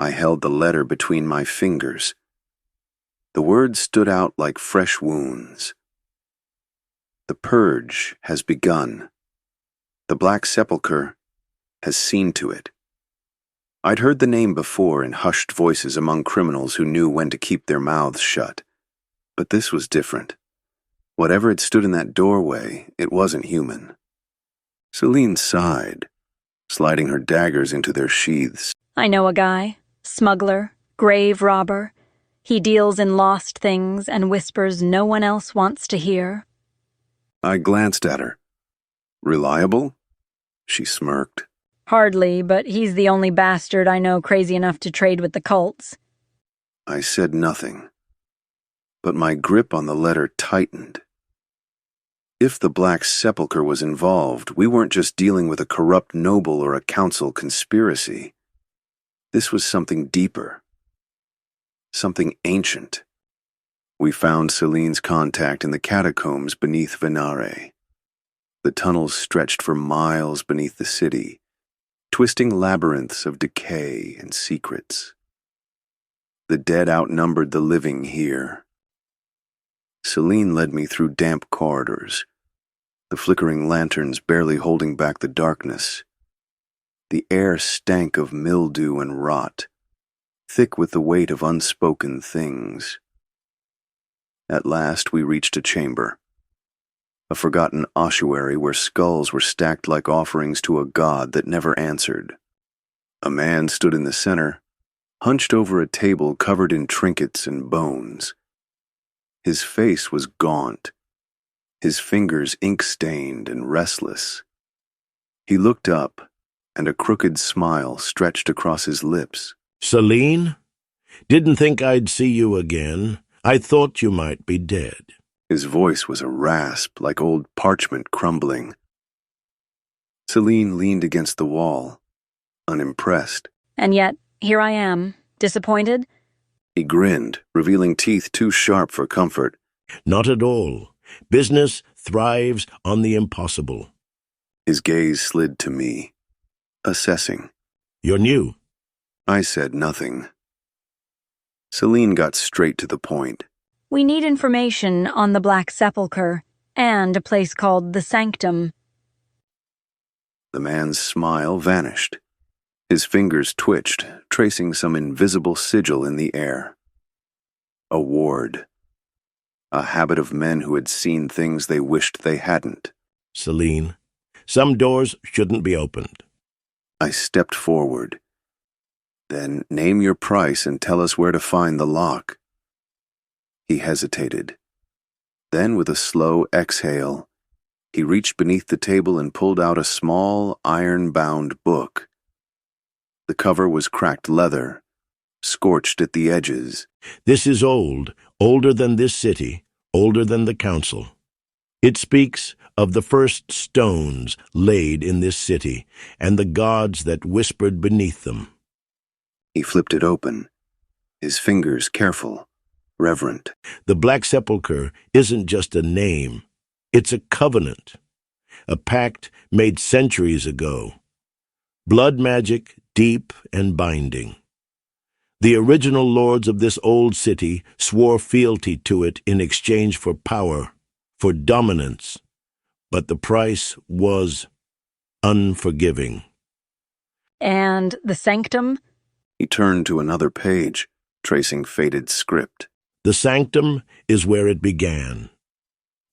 I held the letter between my fingers. The words stood out like fresh wounds. The purge has begun. The Black Sepulchre has seen to it. I'd heard the name before in hushed voices among criminals who knew when to keep their mouths shut. But this was different. Whatever had stood in that doorway, it wasn't human. Celine sighed, sliding her daggers into their sheaths. I know a guy. Smuggler, grave robber. He deals in lost things and whispers no one else wants to hear. I glanced at her. Reliable? She smirked. Hardly, but he's the only bastard I know crazy enough to trade with the cults. I said nothing, but my grip on the letter tightened. If the Black Sepulchre was involved, we weren't just dealing with a corrupt noble or a council conspiracy. This was something deeper. Something ancient. We found Celine's contact in the catacombs beneath Venaré. The tunnels stretched for miles beneath the city, twisting labyrinths of decay and secrets. The dead outnumbered the living here. Celine led me through damp corridors, the flickering lanterns barely holding back the darkness. The air stank of mildew and rot, thick with the weight of unspoken things. At last we reached a chamber, a forgotten ossuary where skulls were stacked like offerings to a god that never answered. A man stood in the center, hunched over a table covered in trinkets and bones. His face was gaunt, his fingers ink-stained and restless. He looked up, and a crooked smile stretched across his lips. Celine? Didn't think I'd see you again. I thought you might be dead. His voice was a rasp, like old parchment crumbling. Celine leaned against the wall, unimpressed. And yet, here I am, disappointed? He grinned, revealing teeth too sharp for comfort. Not at all. Business thrives on the impossible. His gaze slid to me, assessing. You're new. I said nothing. Celine got straight to the point. We need information on the Black Sepulchre and a place called the Sanctum. The man's smile vanished. His fingers twitched, tracing some invisible sigil in the air. A ward. A habit of men who had seen things they wished they hadn't. Celine, some doors shouldn't be opened. I stepped forward. Then name your price and tell us where to find the lock. He hesitated. Then, with a slow exhale, he reached beneath the table and pulled out a small, iron-bound book. The cover was cracked leather, scorched at the edges. This is old, older than this city, older than the council. It speaks of the first stones laid in this city and the gods that whispered beneath them. He flipped it open, his fingers careful, reverent. The Black Sepulchre isn't just a name. It's a covenant, a pact made centuries ago. Blood magic, deep and binding. The original lords of this old city swore fealty to it in exchange for power, for dominance, but the price was unforgiving. And the Sanctum? He turned to another page, tracing faded script. The Sanctum is where it began.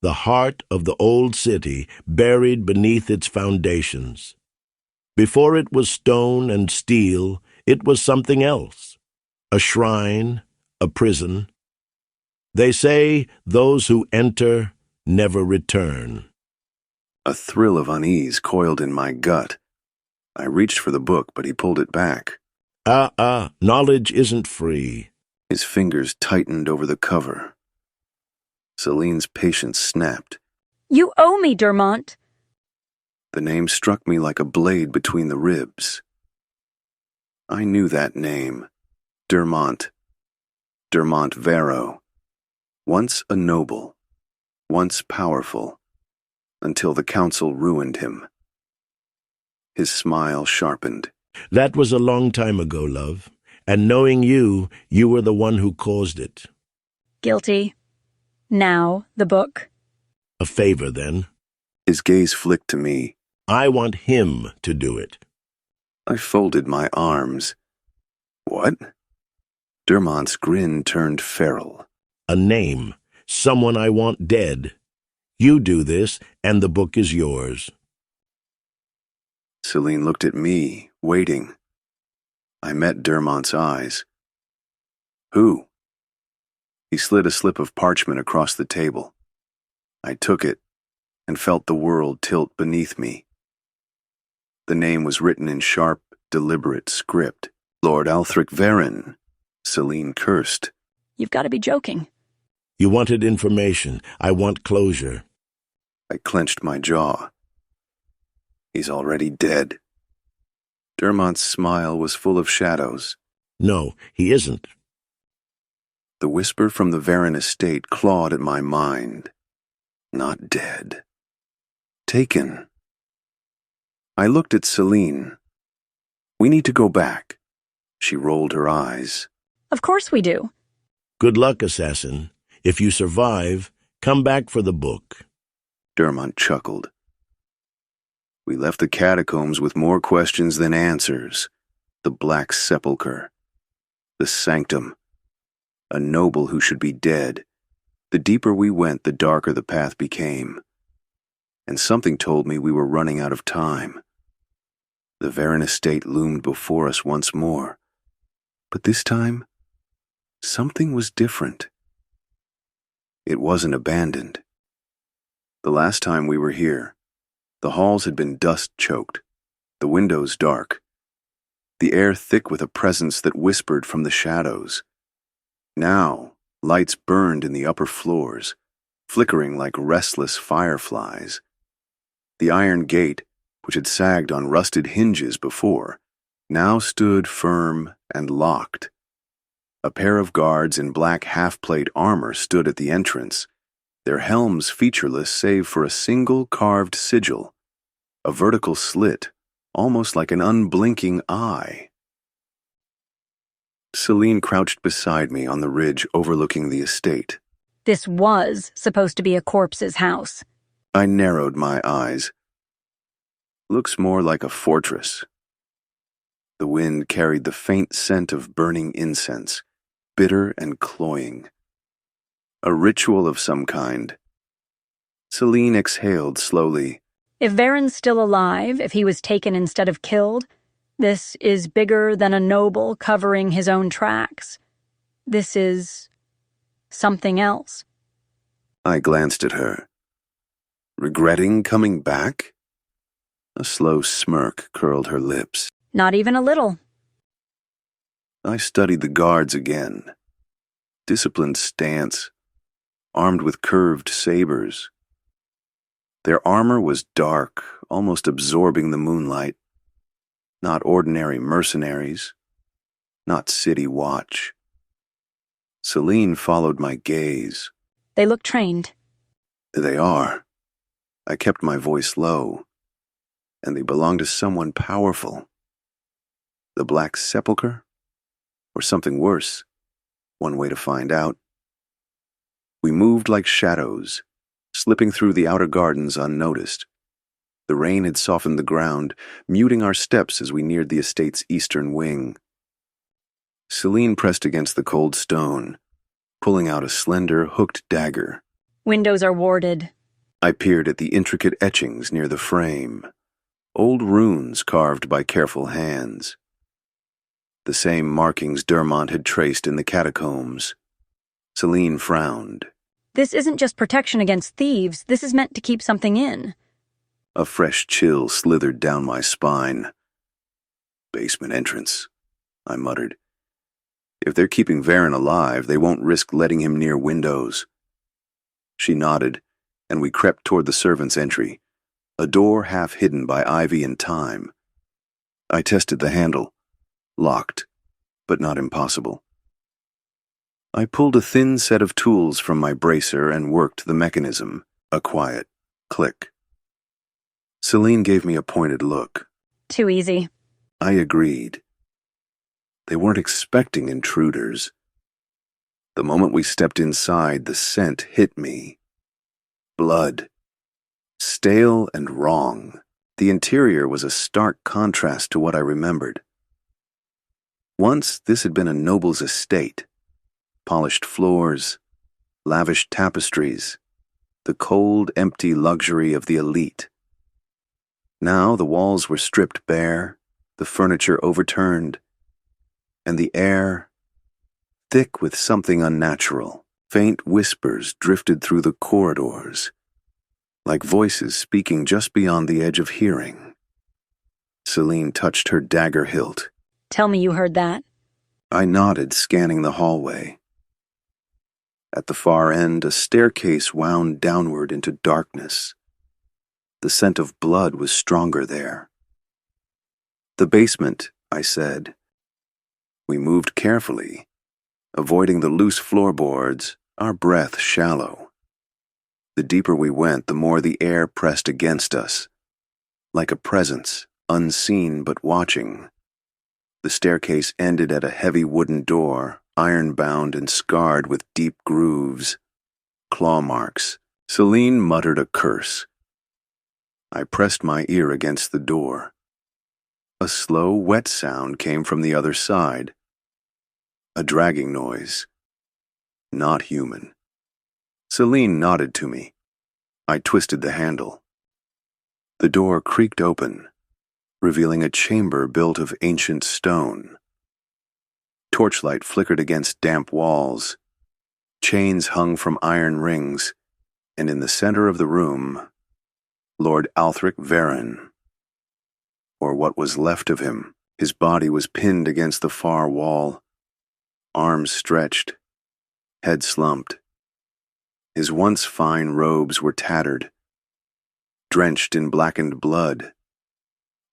The heart of the old city buried beneath its foundations. Before it was stone and steel, it was something else. A shrine, a prison. They say those who enter never return. A thrill of unease coiled in my gut. I reached for the book, but he pulled it back. Knowledge isn't free. His fingers tightened over the cover. Celine's patience snapped. You owe me, Dermont. The name struck me like a blade between the ribs. I knew that name. Dermont. Dermont Verro. Once a noble. Once powerful. Until the council ruined him. His smile sharpened. That was a long time ago, love. And knowing you, you were the one who caused it. Guilty. Now, the book. A favor, then. His gaze flicked to me. I want him to do it. I folded my arms. What? Dermont's grin turned feral. A name. Someone I want dead. You do this, and the book is yours. Celine looked at me, waiting. I met Dermont's eyes. Who? He slid a slip of parchment across the table. I took it and felt the world tilt beneath me. The name was written in sharp, deliberate script. Lord Althric Verrin. Celine cursed. You've got to be joking. You wanted information. I want closure. I clenched my jaw. He's already dead. Dermont's smile was full of shadows. No, he isn't. The whisper from the Verrin estate clawed at my mind. Not dead. Taken. I looked at Celine. We need to go back. She rolled her eyes. Of course we do. Good luck, assassin. If you survive, come back for the book. Dermont chuckled. We left the catacombs with more questions than answers. The Black Sepulchre. The Sanctum. A noble who should be dead. The deeper we went, the darker the path became. And something told me we were running out of time. The Verrin estate loomed before us once more. But this time, something was different. It wasn't abandoned. The last time we were here, the halls had been dust-choked, the windows dark, the air thick with a presence that whispered from the shadows. Now, lights burned in the upper floors, flickering like restless fireflies. The iron gate, which had sagged on rusted hinges before, now stood firm and locked. A pair of guards in black half-plate armor stood at the entrance, their helms featureless save for a single carved sigil, a vertical slit, almost like an unblinking eye. Celine crouched beside me on the ridge overlooking the estate. This was supposed to be a corpse's house. I narrowed my eyes. Looks more like a fortress. The wind carried the faint scent of burning incense, bitter and cloying. A ritual of some kind. Celine exhaled slowly. If Verrin's still alive, if he was taken instead of killed, this is bigger than a noble covering his own tracks. This is something else. I glanced at her. Regretting coming back? A slow smirk curled her lips. Not even a little. I studied the guards again. Disciplined stance, armed with curved sabers. Their armor was dark, almost absorbing the moonlight. Not ordinary mercenaries. Not city watch. Celine followed my gaze. They look trained. They are. I kept my voice low. And they belong to someone powerful. The Black Sepulchre? Or something worse. One way to find out. We moved like shadows, slipping through the outer gardens unnoticed. The rain had softened the ground, muting our steps as we neared the estate's eastern wing. Celine pressed against the cold stone, pulling out a slender, hooked dagger. Windows are warded. I peered at the intricate etchings near the frame, old runes carved by careful hands. The same markings Dermont had traced in the catacombs. Celine frowned. This isn't just protection against thieves, this is meant to keep something in. A fresh chill slithered down my spine. Basement entrance, I muttered. If they're keeping Verrin alive, they won't risk letting him near windows. She nodded, and we crept toward the servants' entry, a door half hidden by ivy and thyme. I tested the handle. Locked, but not impossible. I pulled a thin set of tools from my bracer and worked the mechanism, a quiet click. Celine gave me a pointed look. Too easy. I agreed. They weren't expecting intruders. The moment we stepped inside, the scent hit me. Blood. Stale and wrong. The interior was a stark contrast to what I remembered. Once, this had been a noble's estate. Polished floors, lavish tapestries, the cold, empty luxury of the elite. Now the walls were stripped bare, the furniture overturned, and the air thick with something unnatural. Faint whispers drifted through the corridors, like voices speaking just beyond the edge of hearing. Celine touched her dagger hilt. Tell me you heard that. I nodded, scanning the hallway. At the far end, a staircase wound downward into darkness. The scent of blood was stronger there. The basement, I said. We moved carefully, avoiding the loose floorboards, our breath shallow. The deeper we went, the more the air pressed against us, like a presence, unseen but watching. The staircase ended at a heavy wooden door, iron-bound and scarred with deep grooves, claw marks. Celine muttered a curse. I pressed my ear against the door. A slow, wet sound came from the other side. A dragging noise. Not human. Celine nodded to me. I twisted the handle. The door creaked open, revealing a chamber built of ancient stone. Torchlight flickered against damp walls. Chains hung from iron rings, and in the center of the room, Lord Althric Verrin, or what was left of him. His body was pinned against the far wall, arms stretched, head slumped. His once fine robes were tattered, drenched in blackened blood.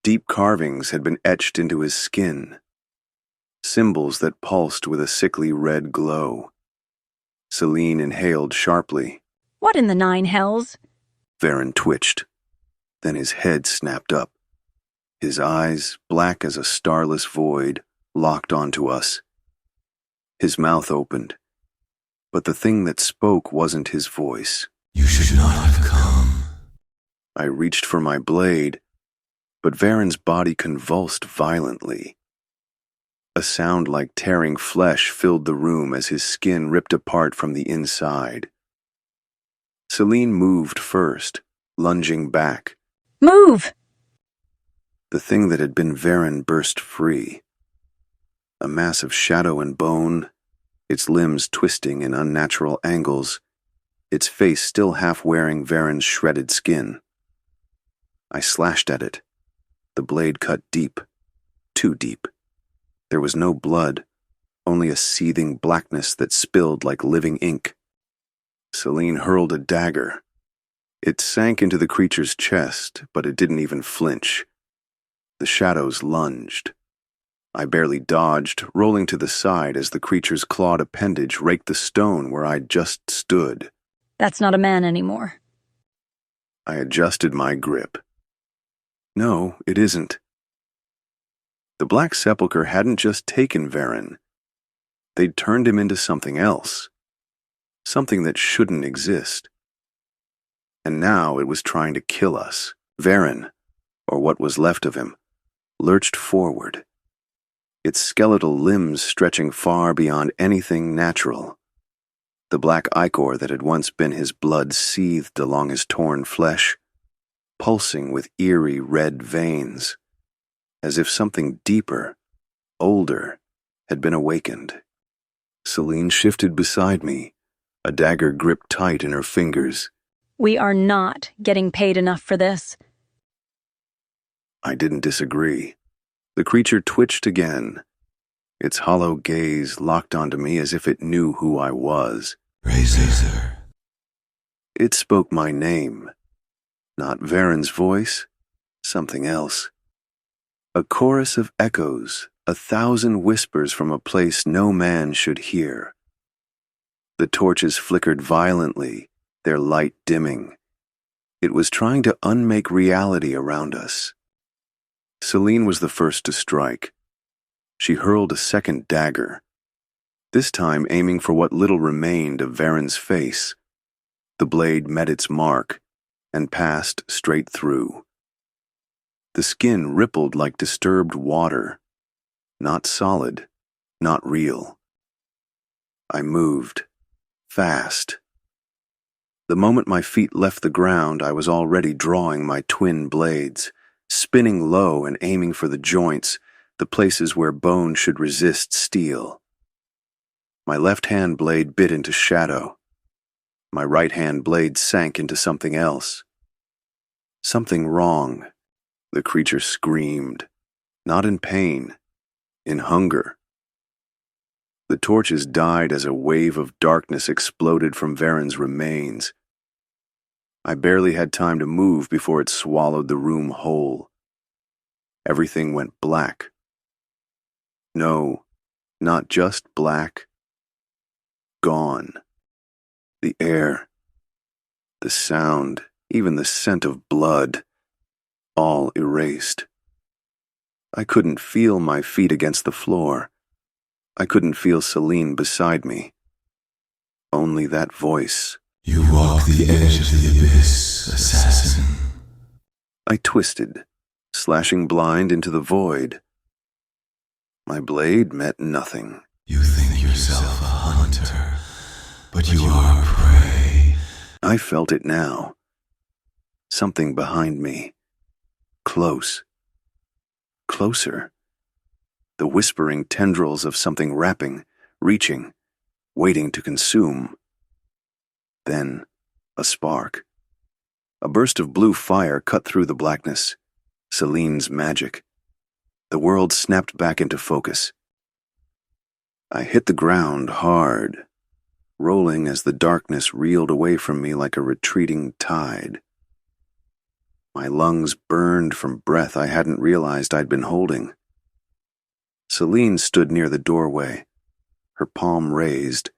Deep carvings had been etched into his skin, symbols that pulsed with a sickly red glow. Celine inhaled sharply. What in the nine hells? Verrin twitched. Then his head snapped up. His eyes, black as a starless void, locked onto us. His mouth opened, but the thing that spoke wasn't his voice. You should not have come. I reached for my blade, but Verrin's body convulsed violently. A sound like tearing flesh filled the room as his skin ripped apart from the inside. Celine moved first, lunging back. Move! The thing that had been Verrin burst free. A mass of shadow and bone, its limbs twisting in unnatural angles, its face still half wearing Verrin's shredded skin. I slashed at it. The blade cut deep, too deep. There was no blood, only a seething blackness that spilled like living ink. Celine hurled a dagger. It sank into the creature's chest, but it didn't even flinch. The shadows lunged. I barely dodged, rolling to the side as the creature's clawed appendage raked the stone where I'd just stood. That's not a man anymore. I adjusted my grip. No, it isn't. The Black Sepulchre hadn't just taken Verrin. They'd turned him into something else. Something that shouldn't exist. And now it was trying to kill us. Verrin, or what was left of him, lurched forward, its skeletal limbs stretching far beyond anything natural. The black ichor that had once been his blood seethed along his torn flesh, pulsing with eerie red veins, as if something deeper, older, had been awakened. Celine shifted beside me, a dagger gripped tight in her fingers. We are not getting paid enough for this. I didn't disagree. The creature twitched again, its hollow gaze locked onto me as if it knew who I was. Raezur. It spoke my name. Not Verrin's voice, something else. A chorus of echoes, 1,000 whispers from a place no man should hear. The torches flickered violently, their light dimming. It was trying to unmake reality around us. Celine was the first to strike. She hurled a second dagger, this time aiming for what little remained of Verrin's face. The blade met its mark and passed straight through. The skin rippled like disturbed water, not solid, not real. I moved, fast. The moment my feet left the ground, I was already drawing my twin blades, spinning low and aiming for the joints, the places where bone should resist steel. My left-hand blade bit into shadow. My right-hand blade sank into something else. Something wrong, the creature screamed, not in pain, in hunger. The torches died as a wave of darkness exploded from Verrin's remains. I barely had time to move before it swallowed the room whole. Everything went black. No, not just black. Gone. The air, the sound, even the scent of blood, all erased. I couldn't feel my feet against the floor. I couldn't feel Celine beside me. Only that voice. You walk the edge of the abyss, assassin. I twisted, slashing blind into the void. My blade met nothing. You think yourself a hunter, but you are prey. I felt it now. Something behind me. Close. Closer. The whispering tendrils of something wrapping, reaching, waiting to consume. Then, a spark. A burst of blue fire cut through the blackness. Celine's magic. The world snapped back into focus. I hit the ground hard, rolling as the darkness reeled away from me like a retreating tide. My lungs burned from breath I hadn't realized I'd been holding. Celine stood near the doorway, her palm raised,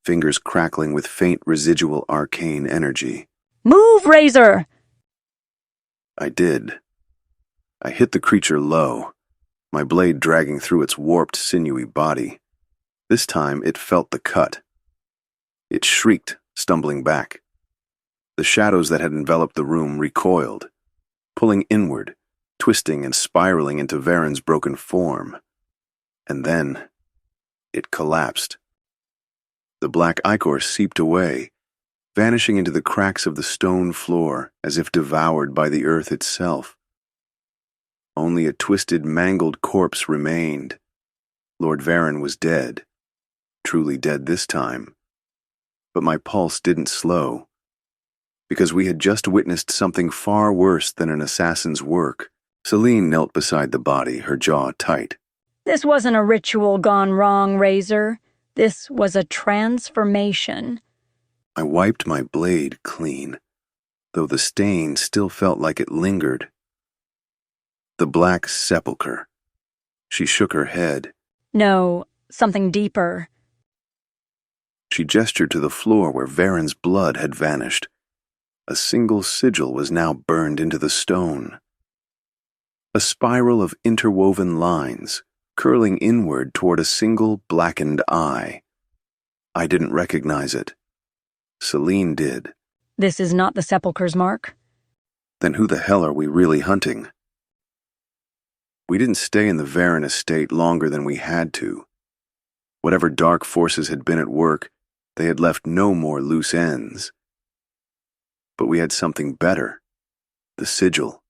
fingers crackling with faint residual arcane energy. Move, Raezur! I did. I hit the creature low, my blade dragging through its warped, sinewy body. This time it felt the cut. It shrieked, stumbling back. The shadows that had enveloped the room recoiled, pulling inward, twisting and spiraling into Verrin's broken form. And then, it collapsed. The black ichor seeped away, vanishing into the cracks of the stone floor as if devoured by the earth itself. Only a twisted, mangled corpse remained. Lord Verrin was dead, truly dead this time. But my pulse didn't slow, because we had just witnessed something far worse than an assassin's work. Celine knelt beside the body, her jaw tight. This wasn't a ritual gone wrong, Raezur. This was a transformation. I wiped my blade clean, though the stain still felt like it lingered. The black sepulchre. She shook her head. No, something deeper. She gestured to the floor where Verrin's blood had vanished. A single sigil was now burned into the stone. A spiral of interwoven lines, curling inward toward a single blackened eye. I didn't recognize it. Celine did. This is not the sepulchre's mark? Then who the hell are we really hunting? We didn't stay in the Verrin estate longer than we had to. Whatever dark forces had been at work, they had left no more loose ends. But we had something better. The sigil.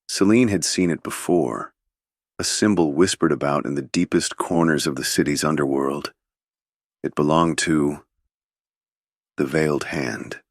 Celine had seen it before. A symbol whispered about in the deepest corners of the city's underworld. It belonged to the Veiled Hand.